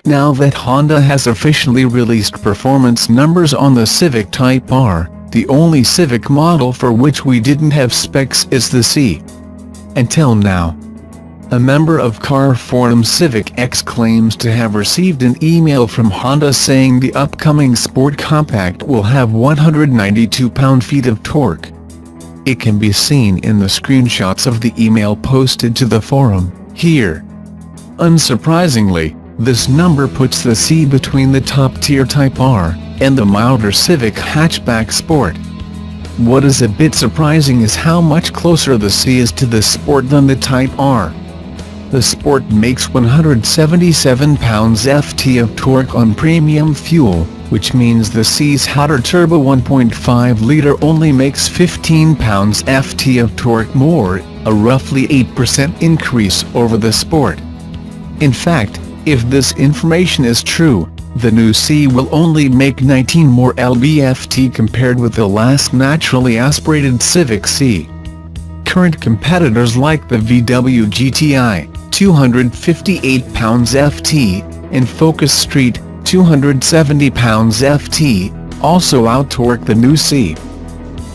Now that Honda has officially released performance numbers on the Civic Type R, the only Civic model for which we didn't have specs is the Si. Until now. A member of car forum Civic X claims to have received an email from Honda saying the upcoming Sport Compact will have 192 pound-feet of torque. It can be seen in the screenshots of the email posted to the forum, here. Unsurprisingly, this number puts the Si between the top-tier Type R and the milder Civic hatchback Sport. What is a bit surprising is how much closer the Si is to the Sport than the Type R. The Sport makes 177 pounds-ft of torque on premium fuel, which means the Si's hotter turbo 1.5-liter only makes 15 pounds-ft of torque more, a roughly 8% increase over the Sport. In fact, if this information is true, the new Si will only make 19 more lb-ft compared with the last naturally aspirated Civic Si. Current competitors like the VW GTI, 258 pounds-ft, and Focus Street, 270 pounds-ft, also out-torque the new Si.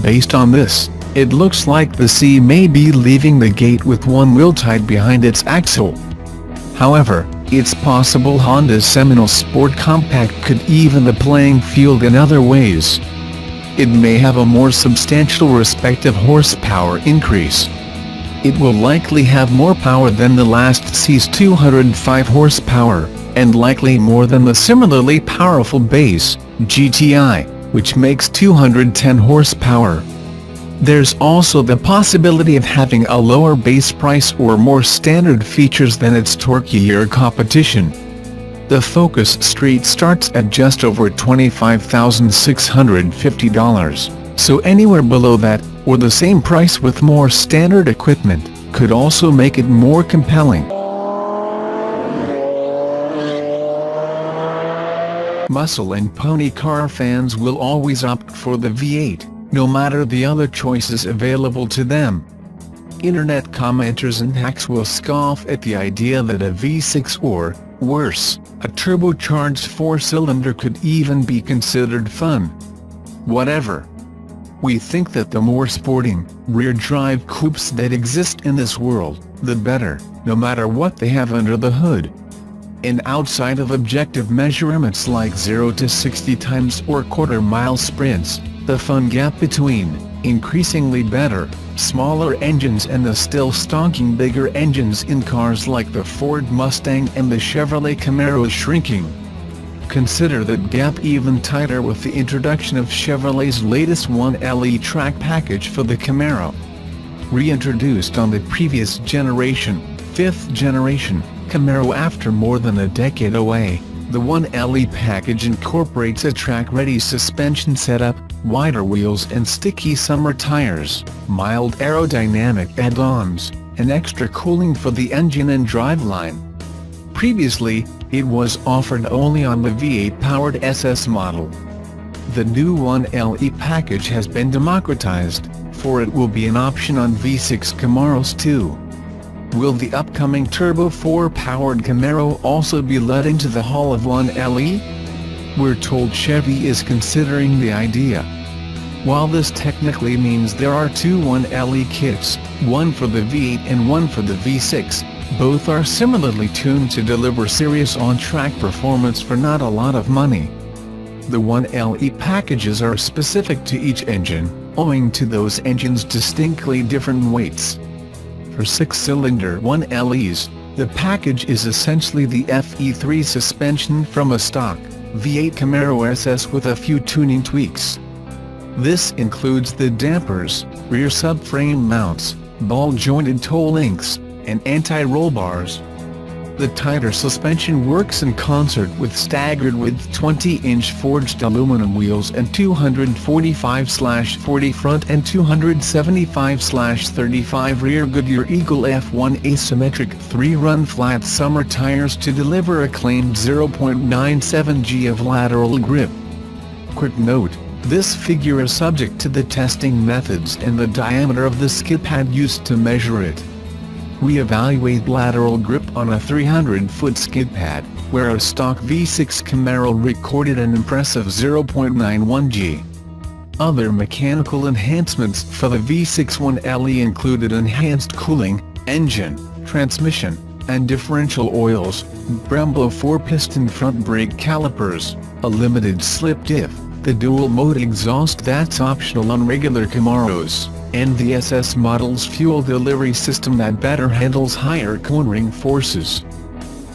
Based on this, it looks like the Si may be leaving the gate with one wheel tied behind its axle. However, it's possible Honda's seminal Sport Compact could even the playing field in other ways. It may have a more substantial respective horsepower increase. It will likely have more power than the last Si's 205 horsepower, and likely more than the similarly powerful base, GTI, which makes 210 horsepower. There's also the possibility of having a lower base price or more standard features than its torquier competition. The Focus Street starts at just over $25,650, so anywhere below that, or the same price with more standard equipment, could also make it more compelling. Muscle and pony car fans will always opt for the V8. No matter the other choices available to them. Internet commenters and hacks will scoff at the idea that a V6 or, worse, a turbocharged four-cylinder could even be considered fun. Whatever. We think that the more sporting, rear-drive coupes that exist in this world, the better, no matter what they have under the hood. And outside of objective measurements like 0 to 60 times or quarter-mile sprints, the fun gap between increasingly better, smaller engines and the still stonking bigger engines in cars like the Ford Mustang and the Chevrolet Camaro is shrinking. Consider that gap even tighter with the introduction of Chevrolet's latest 1LE track package for the Camaro. Reintroduced on the previous generation, 5th generation, Camaro after more than a decade away, the 1LE package incorporates a track-ready suspension setup, wider wheels and sticky summer tires, mild aerodynamic add-ons, and extra cooling for the engine and driveline. Previously, it was offered only on the V8-powered SS model. The new 1LE package has been democratized, for it will be an option on V6 Camaros too. Will the upcoming Turbo 4-powered Camaro also be let into the Hall of 1LE? We're told Chevy is considering the idea. While this technically means there are two 1LE kits, one for the V8 and one for the V6, both are similarly tuned to deliver serious on-track performance for not a lot of money. The 1LE packages are specific to each engine, owing to those engines' distinctly different weights. For 6-cylinder 1LEs, the package is essentially the FE3 suspension from a stock V8 Camaro SS with a few tuning tweaks. This includes the dampers, rear subframe mounts, ball-jointed toe links, and anti-roll bars. The tighter suspension works in concert with staggered-width 20-inch forged aluminum wheels and 245/40 front and 275/35 rear Goodyear Eagle F1 asymmetric 3-run flat summer tires to deliver a claimed 0.97 g of lateral grip. Quick note, this figure is subject to the testing methods and the diameter of the skid pad used to measure it. We evaluate lateral grip on a 300-foot skid pad, where a stock V6 Camaro recorded an impressive 0.91 G. Other mechanical enhancements for the V6 1LE included enhanced cooling, engine, transmission, and differential oils, Brembo 4-piston front brake calipers, a limited slip diff, the dual-mode exhaust that's optional on regular Camaros, and the SS model's fuel delivery system that better handles higher cornering forces.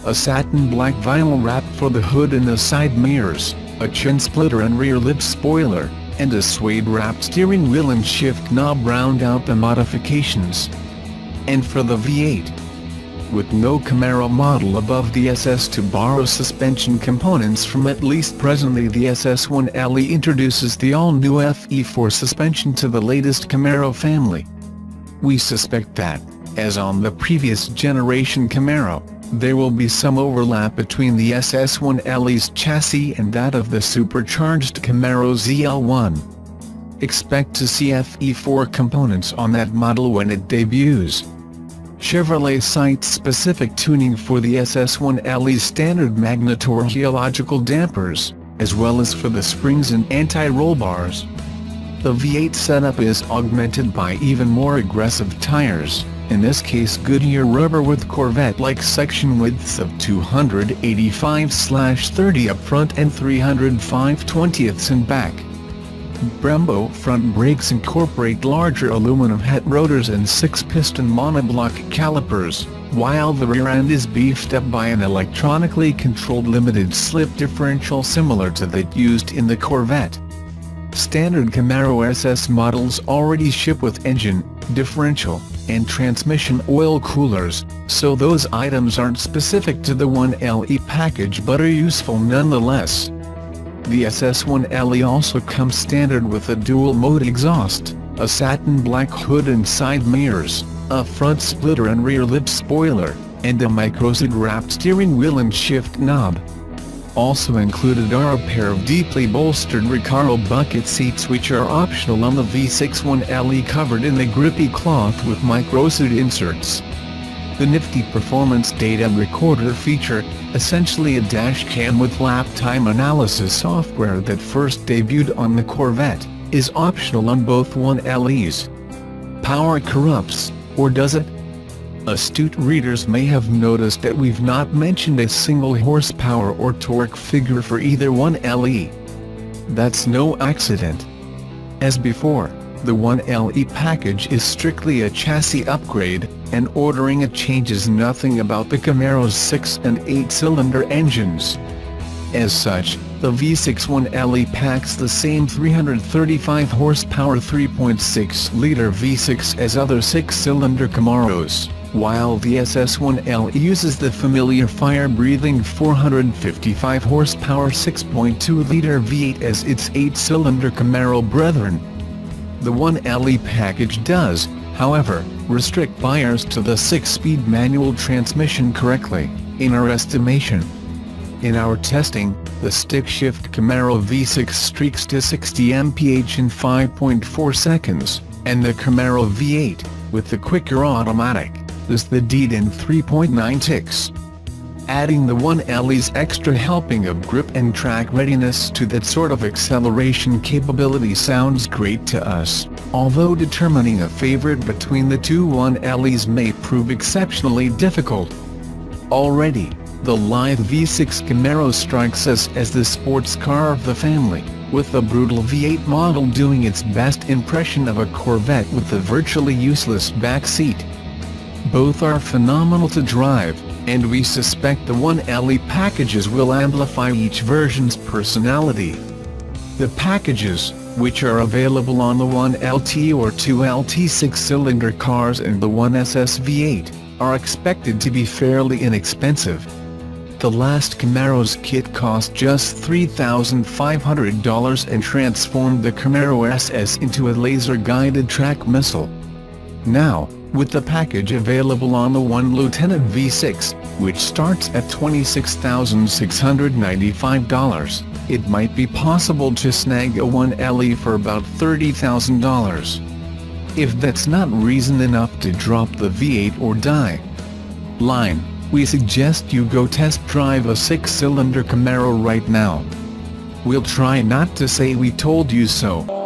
A satin black vinyl wrap for the hood and the side mirrors, a chin splitter and rear lip spoiler, and a suede-wrapped steering wheel and shift knob round out the modifications. And for the V8, with no Camaro model above the SS to borrow suspension components from at least presently, the SS1LE introduces the all-new FE4 suspension to the latest Camaro family. We suspect that, as on the previous generation Camaro, there will be some overlap between the SS1LE's chassis and that of the supercharged Camaro ZL1. Expect to see FE4 components on that model when it debuts. Chevrolet cites specific tuning for the SS1LE's standard magnetour helical dampers, as well as for the springs and anti-roll bars. The V8 setup is augmented by even more aggressive tires, in this case Goodyear rubber with Corvette-like section widths of 285/30 up front and 305/20 in back. Brembo front brakes incorporate larger aluminum het rotors and 6-piston monoblock calipers, while the rear end is beefed up by an electronically controlled limited slip differential similar to that used in the Corvette. Standard Camaro SS models already ship with engine, differential, and transmission oil coolers, so those items aren't specific to the 1LE package but are useful nonetheless. The SS1LE also comes standard with a dual-mode exhaust, a satin black hood and side mirrors, a front splitter and rear lip spoiler, and a microSID-wrapped steering wheel and shift knob. Also included are a pair of deeply bolstered Recaro bucket seats which are optional on the V6 1LE, covered in the grippy cloth with microSID inserts. The nifty performance data recorder feature, essentially a dash cam with lap time analysis software that first debuted on the Corvette, is optional on both 1LEs. Power corrupts, or does it? Astute readers may have noticed that we've not mentioned a single horsepower or torque figure for either 1LE. That's no accident. As before, the 1LE package is strictly a chassis upgrade, and ordering it changes nothing about the Camaro's 6 and 8-cylinder engines. As such, the V6 1LE packs the same 335 horsepower 3.6-liter V6 as other 6-cylinder Camaros, while the SS1LE uses the familiar fire-breathing 455 horsepower 6.2-liter V8 as its 8-cylinder Camaro brethren. The 1LE package does, however, restrict buyers to the 6-speed manual transmission correctly, in our estimation. In our testing, the stick-shift Camaro V6 streaks to 60 mph in 5.4 seconds, and the Camaro V8, with the quicker automatic, does the deed in 3.9 ticks. Adding the 1LE's extra helping of grip and track readiness to that sort of acceleration capability sounds great to us, although determining a favorite between the two 1LEs may prove exceptionally difficult. Already, the lithe V6 Camaro strikes us as the sports car of the family, with the brutal V8 model doing its best impression of a Corvette with a virtually useless back seat. Both are phenomenal to drive, and we suspect the 1LE packages will amplify each version's personality. The packages, which are available on the 1LT or 2LT 6-cylinder cars and the 1SS V8, are expected to be fairly inexpensive. The last Camaro's kit cost just $3,500 and transformed the Camaro SS into a laser-guided track missile. Now, with the package available on the 1 Lieutenant V6, which starts at $26,695, it might be possible to snag a 1LE for about $30,000. If that's not reason enough to drop the V8 or die line, we suggest you go test drive a 6-cylinder Camaro right now. We'll try not to say we told you so.